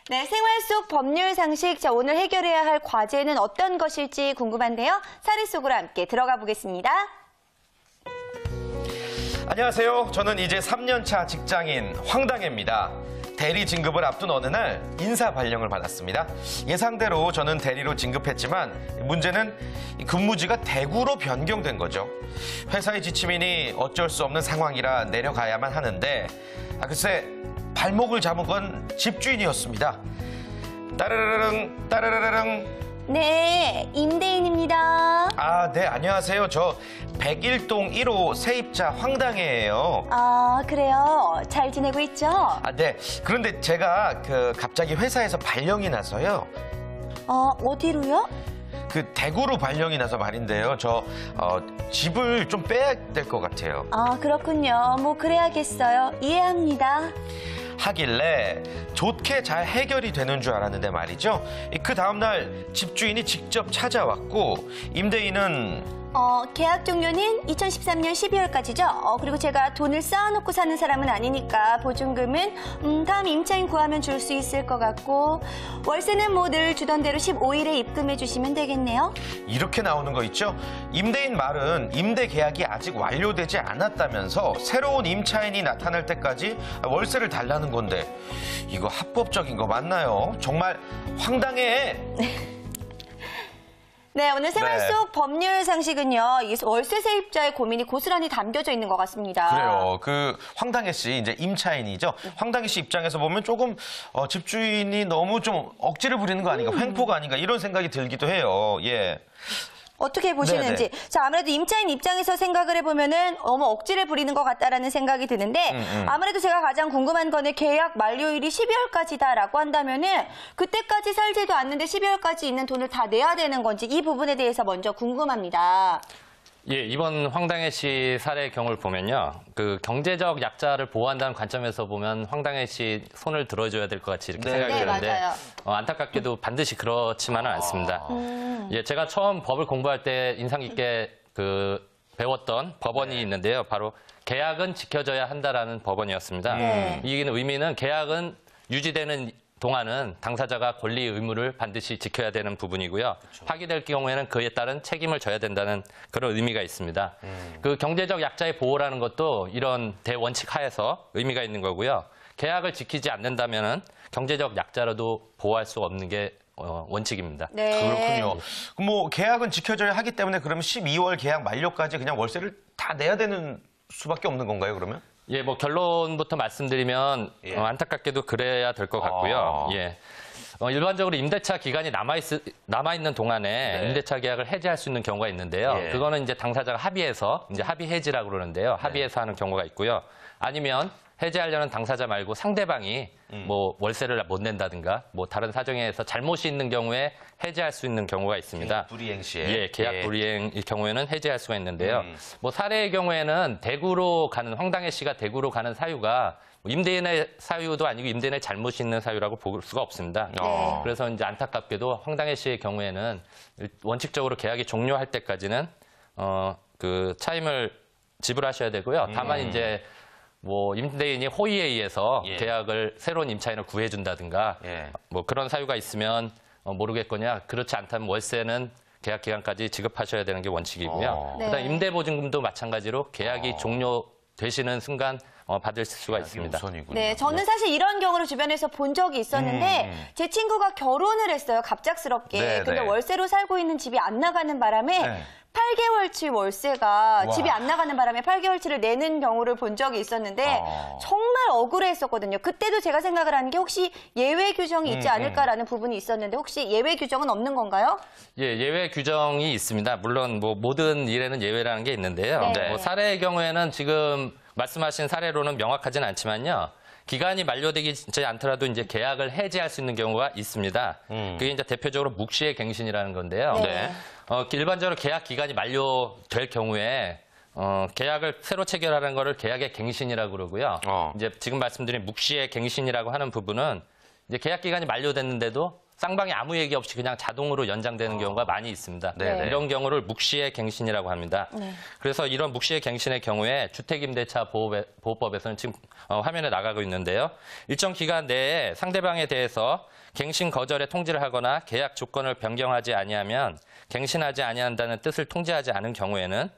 네, 생활 속 법률 상식. 자, 오늘 해결해야 할 과제는 어떤 것일지 궁금한데요. 사례 속으로 함께 들어가 보겠습니다. 안녕하세요. 저는 이제 3년차 직장인 황당해입니다. 대리 진급을 앞둔 어느 날 인사 발령을 받았습니다. 예상대로 저는 대리로 진급했지만 문제는 근무지가 대구로 변경된 거죠. 회사의 지침이니 어쩔 수 없는 상황이라 내려가야만 하는데 글쎄 발목을 잡은 건 집주인이었습니다. 따르르릉 따르르릉. 네, 임대인입니다. 네, 안녕하세요. 저 101동 1호 세입자 황당해예요. 그래요. 잘 지내고 있죠? 네. 그런데 제가 갑자기 회사에서 발령이 나서요. 어디로요? 대구로 발령이 나서 말인데요. 저 집을 좀 빼야 될 것 같아요. 그렇군요. 뭐 그래야겠어요. 이해합니다. 하길래 좋게 잘 해결이 되는 줄 알았는데 말이죠. 그 다음날 집주인이 직접 찾아왔고 임대인은 계약 종료는 2013년 12월까지죠. 그리고 제가 돈을 쌓아놓고 사는 사람은 아니니까 보증금은 다음 임차인 구하면 줄 수 있을 것 같고 월세는 뭐 늘 주던 대로 15일에 입금해 주시면 되겠네요. 이렇게 나오는 거 있죠? 임대인 말은 임대 계약이 아직 완료되지 않았다면서 새로운 임차인이 나타날 때까지 월세를 달라는 건데 이거 합법적인 거 맞나요? 정말 황당해. 네, 오늘 생활 네. 속 법률 상식은요, 이 월세 세입자의 고민이 고스란히 담겨져 있는 것 같습니다. 그래요. 황당해 씨, 이제 임차인이죠. 황당해 씨 입장에서 보면 조금 집주인이 너무 좀 억지를 부리는 거 아닌가, 횡포가 아닌가 이런 생각이 들기도 해요. 예. 어떻게 보시는지. 네네. 자, 아무래도 임차인 입장에서 생각을 해보면은 너무 억지를 부리는 것 같다라는 생각이 드는데 아무래도 제가 가장 궁금한 거는 계약 만료일이 12월까지다라고 한다면은 그때까지 살지도 않는데 12월까지 있는 돈을 다 내야 되는 건지 이 부분에 대해서 먼저 궁금합니다. 예, 이번 황당해 씨 사례의 경우를 보면요. 경제적 약자를 보호한다는 관점에서 보면 황당해 씨 손을 들어줘야 될 것 같이 이렇게 생각이 드는데 맞아요. 안타깝게도 반드시 그렇지만은 않습니다. 예, 제가 처음 법을 공부할 때 인상 깊게 배웠던 법원이 있는데요. 바로 계약은 지켜져야 한다라는 법원이었습니다. 이 의미는 계약은 유지되는 동안은 당사자가 권리 의무를 반드시 지켜야 되는 부분이고요. 파기될 경우에는 그에 따른 책임을 져야 된다는 그런 의미가 있습니다. 경제적 약자의 보호라는 것도 이런 대원칙 하에서 의미가 있는 거고요. 계약을 지키지 않는다면은 경제적 약자라도 보호할 수 없는 게 원칙입니다. 네. 그렇군요. 뭐 계약은 지켜져야 하기 때문에 그러면 12월 계약 만료까지 그냥 월세를 다 내야 되는 수밖에 없는 건가요, 그러면? 예, 뭐 결론부터 말씀드리면 안타깝게도 그래야 될 것 같고요. 예. 일반적으로 임대차 기간이 남아있는 동안에 임대차 계약을 해지할 수 있는 경우가 있는데요. 그거는 이제 당사자가 합의해서 이제 합의 해지라고 그러는데요. 합의해서 하는 경우가 있고요. 아니면 해지하려는 당사자 말고 상대방이 뭐 월세를 못 낸다든가 뭐 다른 사정에 의해서 잘못이 있는 경우에 해지할 수 있는 경우가 있습니다. 불이행 시에. 예, 계약 불이행의 경우에는 해지할 수가 있는데요. 뭐 사례의 경우에는 황당해 씨가 대구로 가는 사유가 임대인의 사유도 아니고 임대인의 잘못이 있는 사유라고 볼 수가 없습니다. 그래서 이제 안타깝게도 황당해 씨의 경우에는 원칙적으로 계약이 종료할 때까지는 차임을 지불하셔야 되고요. 다만 이제 뭐 임대인이 호의에 의해서 계약을 새로운 임차인을 구해준다든가 뭐 그런 사유가 있으면 모르겠거냐. 그렇지 않다면 월세는 계약 기간까지 지급하셔야 되는 게 원칙이고요. 그다음 임대보증금도 마찬가지로 계약이 종료되시는 순간 받을 수가 있습니다. 우선이군요. 네, 저는 사실 이런 경우를 주변에서 본 적이 있었는데 제 친구가 결혼을 했어요, 갑작스럽게. 근데 월세로 살고 있는 집이 안 나가는 바람에 8개월치 월세가 집이 안 나가는 바람에 8개월치를 내는 경우를 본 적이 있었는데 정말 억울했었거든요. 그때도 제가 생각을 하는 게 혹시 예외 규정이 있지 않을까라는 부분이 있었는데 혹시 예외 규정은 없는 건가요? 예, 예외 규정이 있습니다. 물론 뭐 모든 일에는 예외라는 게 있는데요. 뭐 사례의 경우에는 지금 말씀하신 사례로는 명확하진 않지만요. 기간이 만료되지 않더라도 이제 계약을 해지할 수 있는 경우가 있습니다. 그게 이제 대표적으로 묵시의 갱신이라는 건데요. 일반적으로 계약 기간이 만료될 경우에 계약을 새로 체결하는 거를 계약의 갱신이라고 그러고요. 이제 지금 말씀드린 묵시의 갱신이라고 하는 부분은 이제 계약 기간이 만료됐는데도 쌍방이 아무 얘기 없이 그냥 자동으로 연장되는 경우가 많이 있습니다. 네네. 이런 경우를 묵시의 갱신이라고 합니다. 네. 그래서 이런 묵시의 갱신의 경우에 주택임대차 보호법에서는 지금 화면에 나가고 있는데요. 일정 기간 내에 상대방에 대해서 갱신 거절의 통지를 하거나 계약 조건을 변경하지 아니하면 갱신하지 아니한다는 뜻을 통지하지 않은 경우에는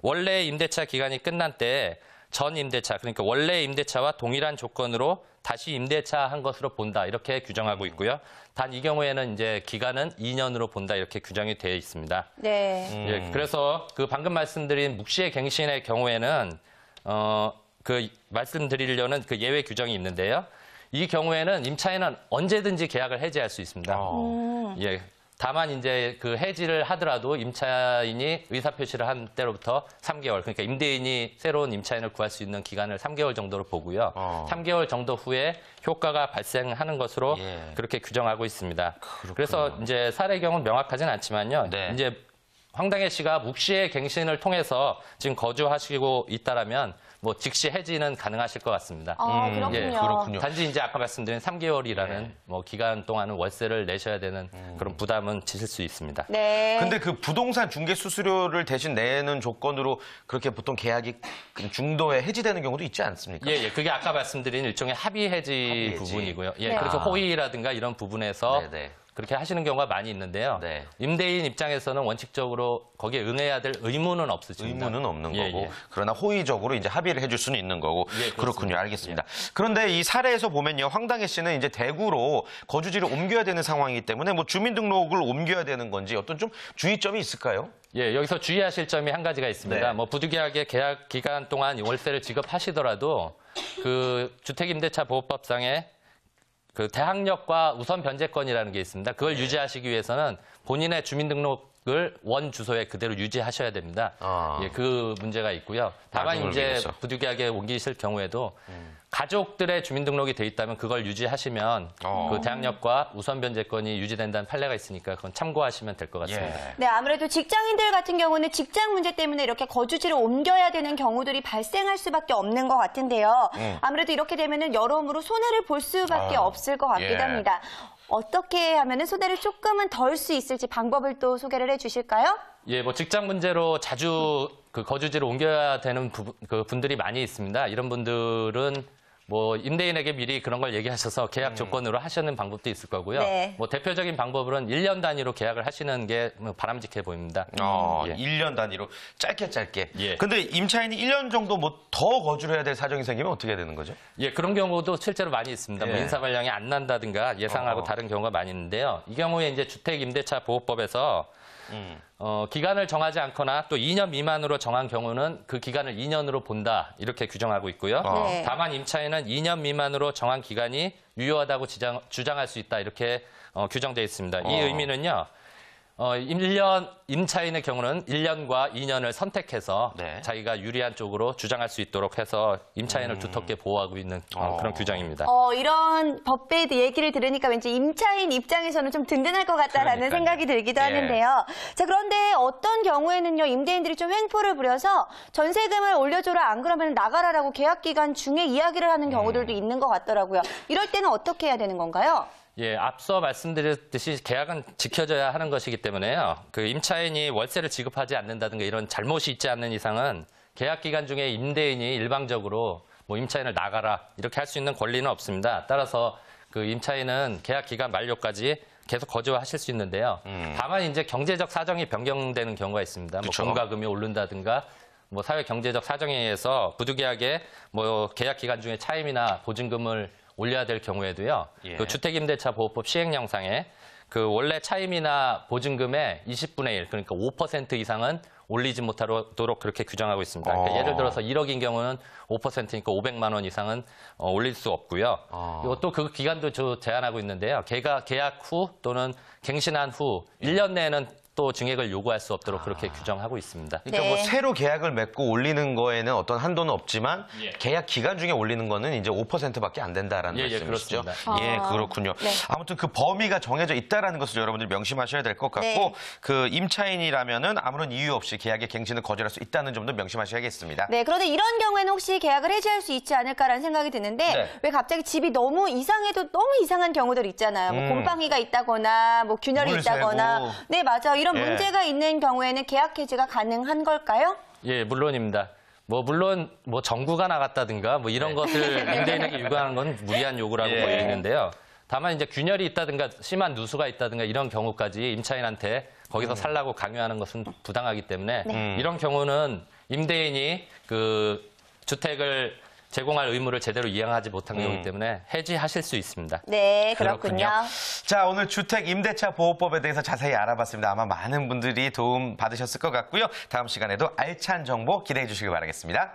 원래 임대차 기간이 끝난 때에 전 임대차, 그러니까 원래 임대차와 동일한 조건으로 다시 임대차한 것으로 본다. 이렇게 규정하고 있고요. 단 이 경우에는 이제 기간은 2년으로 본다. 이렇게 규정이 되어 있습니다. 네. 예, 그래서 그 방금 말씀드린 묵시의 갱신의 경우에는 그 말씀드리려는 그 예외 규정이 있는데요. 이 경우에는 임차인은 언제든지 계약을 해지할 수 있습니다. 예. 다만 이제 그 해지를 하더라도 임차인이 의사표시를 한 때로부터 3개월, 그러니까 임대인이 새로운 임차인을 구할 수 있는 기간을 3개월 정도로 보고요. 3개월 정도 후에 효과가 발생하는 것으로 예. 그렇게 규정하고 있습니다. 그래서 이제 사례 경우는 명확하진 않지만요. 네. 이제 황당해 씨가 묵시의 갱신을 통해서 지금 거주하시고 있다라면 뭐 즉시 해지는 가능하실 것 같습니다. 아, 그렇군요. 예, 그렇군요. 단지 이제 아까 말씀드린 3개월이라는 뭐 기간 동안은 월세를 내셔야 되는 그런 부담은 지실 수 있습니다. 네. 근데 그 부동산 중개 수수료를 대신 내는 조건으로 그렇게 보통 계약이 중도에 해지되는 경우도 있지 않습니까? 예, 그게 아까 말씀드린 일종의 합의 해지 합의 해지. 부분이고요. 예, 네. 그래서 호의라든가 이런 부분에서 네네. 그렇게 하시는 경우가 많이 있는데요. 네. 임대인 입장에서는 원칙적으로 거기에 응해야 될 의무는 없으십니다. 의무는 없는 예, 거고 예. 그러나 호의적으로 이제 합의를 해줄 수는 있는 거고 예, 그렇습니다. 그렇군요. 알겠습니다. 그런데 이 사례에서 보면요, 황당해 씨는 이제 대구로 거주지를 옮겨야 되는 상황이기 때문에 뭐 주민등록을 옮겨야 되는 건지 어떤 좀 주의점이 있을까요? 예, 여기서 주의하실 점이 한 가지가 있습니다. 네. 뭐 부득이하게 계약 기간 동안 월세를 지급하시더라도 그 주택임대차 보호법상에 그 대항력과 우선 변제권이라는 게 있습니다. 그걸 네. 유지하시기 위해서는 본인의 주민등록을 원 주소에 그대로 유지하셔야 됩니다. 예, 그 문제가 있고요. 다만 나중을 이제 위해서. 부득이하게 옮기실 경우에도 가족들의 주민등록이 돼 있다면 그걸 유지하시면 그 대항력과 우선 변제권이 유지된다는 판례가 있으니까 그건 참고하시면 될 것 같습니다. 예. 네, 아무래도 직장인들 같은 경우는 직장 문제 때문에 이렇게 거주지를 옮겨야 되는 경우들이 발생할 수밖에 없는 것 같은데요. 아무래도 이렇게 되면은 여러모로 손해를 볼 수밖에 없을 것 같기도 예. 합니다. 어떻게 하면은 손해를 조금은 덜 수 있을지 방법을 또 소개를 해주실까요? 예, 뭐 직장 문제로 자주 그 거주지를 옮겨야 되는 그 분들이 많이 있습니다. 이런 분들은 뭐 임대인에게 미리 그런 걸 얘기하셔서 계약 조건으로 하시는 방법도 있을 거고요. 네. 뭐 대표적인 방법은 1년 단위로 계약을 하시는 게 바람직해 보입니다. 예. 1년 단위로 짧게. 예. 근데 임차인이 1년 정도 뭐 더 거주를 해야 될 사정이 생기면 어떻게 되는 거죠? 예, 그런 경우도 실제로 많이 있습니다. 뭐 예. 인사 발령이 안 난다든가 예상하고 다른 경우가 많이 있는데요. 이 경우에 이제 주택임대차 보호법에서 기간을 정하지 않거나 또 2년 미만으로 정한 경우는 그 기간을 2년으로 본다 이렇게 규정하고 있고요. 네. 다만 임차인은 2년 미만으로 정한 기간이 유효하다고 주장할 수 있다 이렇게 규정되어 있습니다. 이 의미는요. 1년 임차인의 경우는 1년과 2년을 선택해서 네. 자기가 유리한 쪽으로 주장할 수 있도록 해서 임차인을 두텁게 보호하고 있는 그런 규정입니다. 이런 법의 얘기를 들으니까 왠지 임차인 입장에서는 좀 든든할 것 같다라는 그러니까요. 생각이 들기도 예. 하는데요. 자, 그런데 어떤 경우에는요, 임대인들이 좀 횡포를 부려서 전세금을 올려줘라, 안 그러면 나가라라고 계약 기간 중에 이야기를 하는 경우들도 있는 것 같더라고요. 이럴 때는 어떻게 해야 되는 건가요? 예, 앞서 말씀드렸듯이 계약은 지켜져야 하는 것이기 때문에요. 그 임차인이 월세를 지급하지 않는다든가 이런 잘못이 있지 않는 이상은 계약 기간 중에 임대인이 일방적으로 뭐 임차인을 나가라 이렇게 할 수 있는 권리는 없습니다. 따라서 그 임차인은 계약 기간 만료까지 계속 거주하실 수 있는데요. 다만 이제 경제적 사정이 변경되는 경우가 있습니다. 그쵸. 뭐 공과금이 오른다든가 뭐 사회 경제적 사정에 의해서 부득이하게 뭐 계약 기간 중에 차임이나 보증금을 올려야 될 경우에도요. 예. 그 주택임대차 보호법 시행령상에 그 원래 차임이나 보증금의 20분의 1, 그러니까 5% 이상은 올리지 못하도록 그렇게 규정하고 있습니다. 그러니까 예를 들어서 1억인 경우는 5%니까 500만 원 이상은 올릴 수 없고요. 이것도 그 기간도 제한하고 있는데요. 계약 후 또는 갱신한 후 1년 내에는 또 증액을 요구할 수 없도록 그렇게 규정하고 있습니다. 그러니까 네. 뭐 새로 계약을 맺고 올리는 거에는 어떤 한도는 없지만 예. 계약 기간 중에 올리는 거는 이제 5%밖에 안 된다라는 예, 말씀이시죠? 그렇습니다. 예, 그렇군요. 네. 아무튼 그 범위가 정해져 있다라는 것을 여러분들 명심하셔야 될 것 같고 네. 그 임차인이라면은 아무런 이유 없이 계약의 갱신을 거절할 수 있다는 점도 명심하셔야겠습니다. 네, 그런데 이런 경우에는 혹시 계약을 해지할 수 있지 않을까라는 생각이 드는데 네. 왜 갑자기 집이 너무 이상해도 너무 이상한 경우들 있잖아요. 뭐 곰팡이가 있다거나 뭐 균열이 물 있다거나. 새고. 네, 맞아요. 이런 예. 문제가 있는 경우에는 계약 해지가 가능한 걸까요? 예, 물론입니다. 물론 정부가 나갔다든가 이런 것을 임대인에게 요구하는 건 무리한 요구라고 예. 보이는데요. 다만 이제 균열이 있다든가 심한 누수가 있다든가 이런 경우까지 임차인한테 거기서 살라고 강요하는 것은 부당하기 때문에 이런 경우는 임대인이 그 주택을 제공할 의무를 제대로 이행하지 못한 경우이기 때문에 해지하실 수 있습니다. 네, 그렇군요. 자, 오늘 주택 임대차 보호법에 대해서 자세히 알아봤습니다. 아마 많은 분들이 도움 받으셨을 것 같고요. 다음 시간에도 알찬 정보 기대해 주시길 바라겠습니다.